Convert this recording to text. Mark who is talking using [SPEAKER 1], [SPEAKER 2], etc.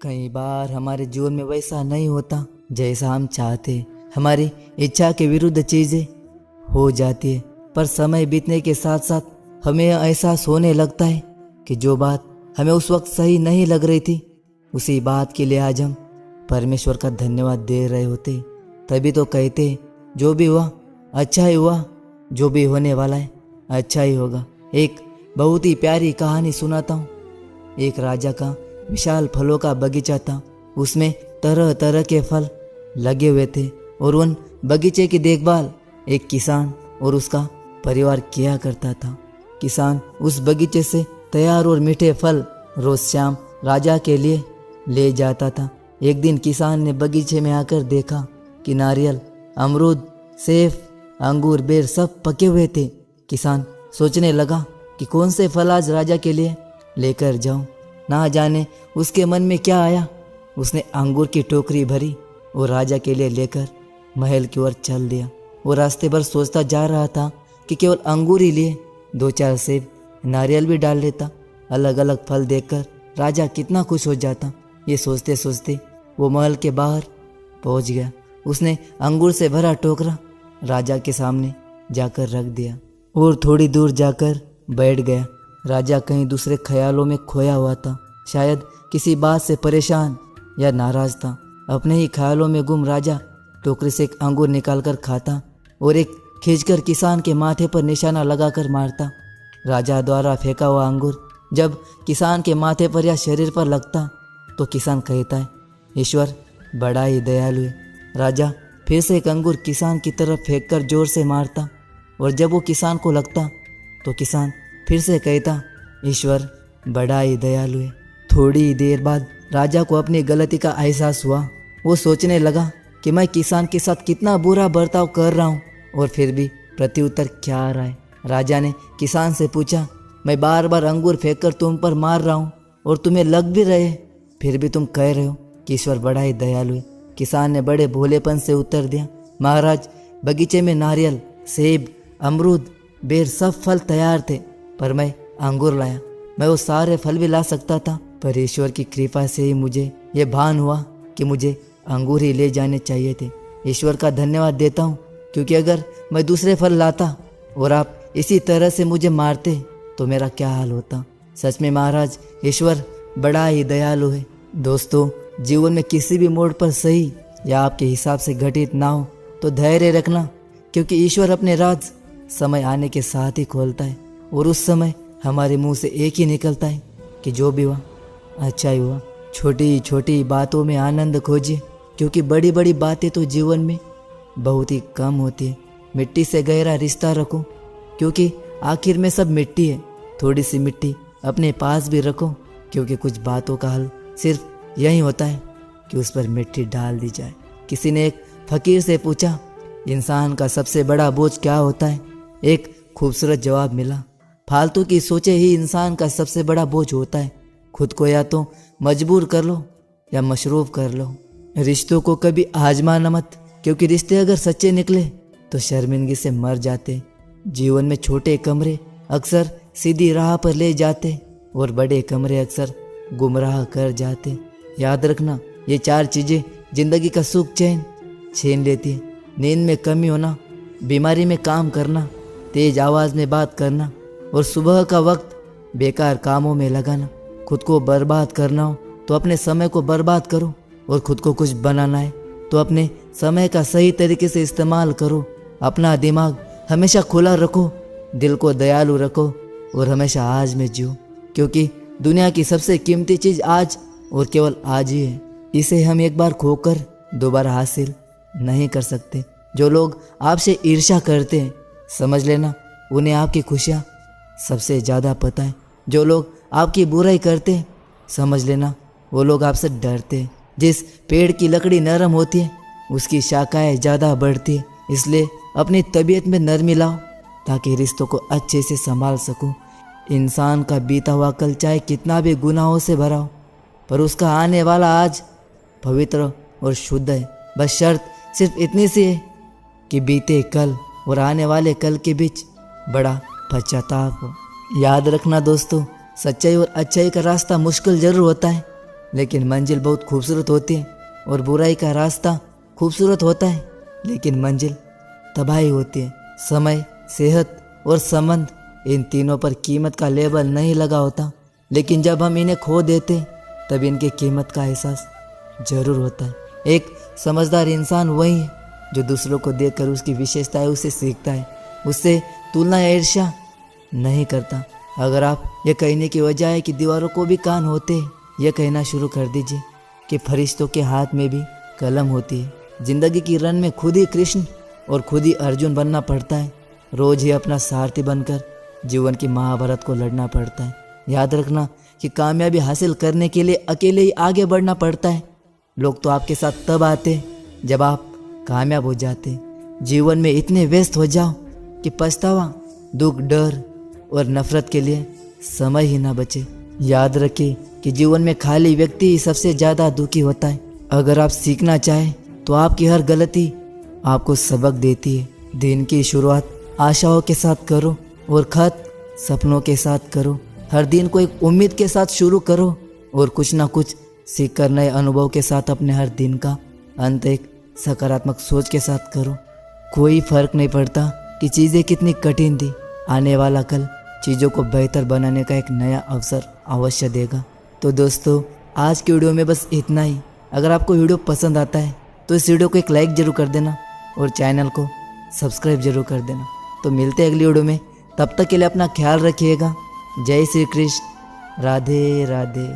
[SPEAKER 1] कई बार हमारे जीवन में वैसा नहीं होता जैसा हम चाहते। हमारी इच्छा के विरुद्ध चीजें हो जाती है, पर समय बीतने के साथ साथ हमें एहसास होने लगता है कि जो बात हमें उस वक्त सही नहीं लग रही थी, उसी बात के लिए आज हम परमेश्वर का धन्यवाद दे रहे होते। तभी तो कहते जो भी हुआ अच्छा ही हुआ, जो भी होने वाला है अच्छा ही होगा। एक बहुत ही प्यारी कहानी सुनाता हूँ। एक राजा का विशाल फलों का बगीचा था। उसमें तरह तरह के फल लगे हुए थे और उन बगीचे की देखभाल एक किसान और उसका परिवार किया करता था। किसान उस बगीचे से तैयार और मीठे फल रोज शाम राजा के लिए ले जाता था। एक दिन किसान ने बगीचे में आकर देखा कि नारियल, अमरूद, सेब, अंगूर, बेर सब पके हुए थे। किसान सोचने लगा कि कौन से फल आज राजा के लिए लेकर जाऊं। ना जाने उसके मन में क्या आया। उसने अंगूर की टोकरी भरी और राजा के लिए लेकर महल की ओर चल दिया। वो रास्ते भर सोचता जा रहा था कि केवल अंगूर ही लिए, 2-4 सेब, नारियल भी डाल लेता। अलग अलग फल देखकर राजा कितना खुश हो जाता। ये सोचते सोचते वो महल के बाहर पहुंच गया। उसने अंगूर से भरा टोकरा राजा के सामने जाकर रख दिया और थोड़ी दूर जाकर बैठ गया। राजा कहीं दूसरे ख्यालों में खोया हुआ था, शायद किसी बात से परेशान या नाराज था। अपने ही ख्यालों में गुम राजा टोकरी से एक अंगूर निकालकर खाता और एक खींचकर किसान के माथे पर निशाना लगाकर मारता। राजा द्वारा फेंका हुआ अंगूर जब किसान के माथे पर या शरीर पर लगता तो किसान कहता है, ईश्वर बड़ा ही दयालु है। राजा फिर से एक अंगूर किसान की तरफ फेंककर जोर से मारता और जब वो किसान को लगता तो किसान फिर से कहता, ईश्वर बड़ा ही दयालु है। थोड़ी ही देर बाद राजा को अपनी गलती का एहसास हुआ। वो सोचने लगा कि मैं किसान के साथ कितना बुरा बर्ताव कर रहा हूँ और फिर भी प्रत्युत्तर क्या आ रहा है। राजा ने किसान से पूछा, मैं बार बार अंगूर फेंककर तुम पर मार रहा हूँ और तुम्हें लग भी रहे, फिर भी तुम कह रहे हो कि ईश्वर बड़ा ही दयालु है। किसान ने बड़े भोलेपन से उत्तर दिया, महाराज, बगीचे में नारियल, सेब, अमरूद, बेर सब फल तैयार थे, पर मैं अंगूर लाया। मैं वो सारे फल भी ला सकता था, पर ईश्वर की कृपा से ही मुझे ये भान हुआ कि मुझे अंगूर ही ले जाने चाहिए थे। ईश्वर का धन्यवाद देता हूँ, क्योंकि अगर मैं दूसरे फल लाता और आप इसी तरह से मुझे मारते तो मेरा क्या हाल होता। सच में महाराज, ईश्वर बड़ा ही दयालु है। दोस्तों, जीवन में किसी भी मोड़ पर सही या आपके हिसाब से घटित ना हो तो धैर्य रखना, क्योंकि ईश्वर अपने राज समय आने के साथ ही खोलता है और उस समय हमारे मुंह से एक ही निकलता है कि जो भी हुआ अच्छा ही हुआ। छोटी छोटी बातों में आनंद खोजिए, क्योंकि बड़ी बड़ी बातें तो जीवन में बहुत ही कम होती है। मिट्टी से गहरा रिश्ता रखो, क्योंकि आखिर में सब मिट्टी है। थोड़ी सी मिट्टी अपने पास भी रखो, क्योंकि कुछ बातों का हल सिर्फ यही होता है कि उस पर मिट्टी डाल दी जाए। किसी ने एक फकीर से पूछा, इंसान का सबसे बड़ा बोझ क्या होता है? एक खूबसूरत जवाब मिला, फालतू की सोचे ही इंसान का सबसे बड़ा बोझ होता है। खुद को या तो मजबूर कर लो या मशरूफ कर लो। रिश्तों को कभी आजमाना मत, क्योंकि रिश्ते अगर सच्चे निकले तो शर्मिंदगी से मर जाते। जीवन में छोटे कमरे अक्सर सीधी राह पर ले जाते और बड़े कमरे अक्सर गुमराह कर जाते। याद रखना, ये 4 चीजें जिंदगी का सुख चैन छीन लेती है। नींद में कमी होना, बीमारी में काम करना, तेज आवाज में बात करना और सुबह का वक्त बेकार कामों में लगाना। खुद को बर्बाद करना हो तो अपने समय को बर्बाद करो, और खुद को कुछ बनाना है तो अपने समय का सही तरीके से इस्तेमाल करो। अपना दिमाग हमेशा खुला रखो, दिल को दयालु रखो और हमेशा आज में जियो, क्योंकि दुनिया की सबसे कीमती चीज आज और केवल आज ही है। इसे हम एक बार खोकर दोबारा हासिल नहीं कर सकते। जो लोग आपसे ईर्ष्या करते हैं, समझ लेना उन्हें आपकी खुशियाँ सबसे ज़्यादा पता है। जो लोग आपकी बुराई करते हैं, समझ लेना वो लोग आपसे डरते हैं। जिस पेड़ की लकड़ी नरम होती है उसकी शाखाएं ज़्यादा बढ़ती है। इसलिए अपनी तबीयत में नरमी लाओ ताकि रिश्तों को अच्छे से संभाल सको। इंसान का बीता हुआ कल चाहे कितना भी गुनाहों से भरा हो, पर उसका आने वाला आज पवित्र और शुद्ध है। बस शर्त सिर्फ इतनी सी है कि बीते कल और आने वाले कल के बीच बड़ा पश्चाताप हो। याद रखना दोस्तों, सच्चाई और अच्छाई का रास्ता मुश्किल जरूर होता है, लेकिन मंजिल बहुत खूबसूरत होती है, और बुराई का रास्ता खूबसूरत होता है लेकिन मंजिल तबाही होती है। समय, सेहत और संबंध, इन तीनों पर कीमत का लेबल नहीं लगा होता, लेकिन जब हम इन्हें खो देते तब इनकी कीमत का एहसास जरूर होता है। एक समझदार इंसान वही है जो दूसरों को देखकर उसकी विशेषताएं उसे सीखता है, उससे तुलना या ईर्ष्या नहीं करता। अगर आप ये कहने की वजह है कि दीवारों को भी कान होते हैं, यह कहना शुरू कर दीजिए कि फरिश्तों के हाथ में भी कलम होती है। जिंदगी की रन में खुद ही कृष्ण और खुद ही अर्जुन बनना पड़ता है। रोज ही अपना सारथी बनकर जीवन की महाभारत को लड़ना पड़ता है। याद रखना कि कामयाबी हासिल करने के लिए अकेले ही आगे बढ़ना पड़ता है। लोग तो आपके साथ तब आते जब आप कामयाब हो जाते। जीवन में इतने व्यस्त हो जाओ कि पछतावा, दुख, डर और नफरत के लिए समय ही ना बचे। याद रखिए कि जीवन में खाली व्यक्ति ही सबसे ज़्यादा दुखी होता है। अगर आप सीखना चाहें तो आपकी हर गलती आपको सबक देती है। दिन की शुरुआत आशाओं के साथ करो और खत सपनों के साथ करो। हर दिन को एक उम्मीद के साथ शुरू करो और कुछ ना कुछ सीख कर नए अनुभव के साथ अपने हर दिन का अंत एक सकारात्मक सोच के साथ करो। कोई फर्क नहीं पड़ता कि चीज़ें कितनी कठिन थी, आने वाला कल चीज़ों को बेहतर बनाने का एक नया अवसर अवश्य देगा। तो दोस्तों, आज की वीडियो में बस इतना ही। अगर आपको वीडियो पसंद आता है तो इस वीडियो को एक लाइक ज़रूर कर देना और चैनल को सब्सक्राइब जरूर कर देना। तो मिलते हैं अगली वीडियो में, तब तक के लिए अपना ख्याल रखिएगा। जय श्री कृष्ण, राधे राधे।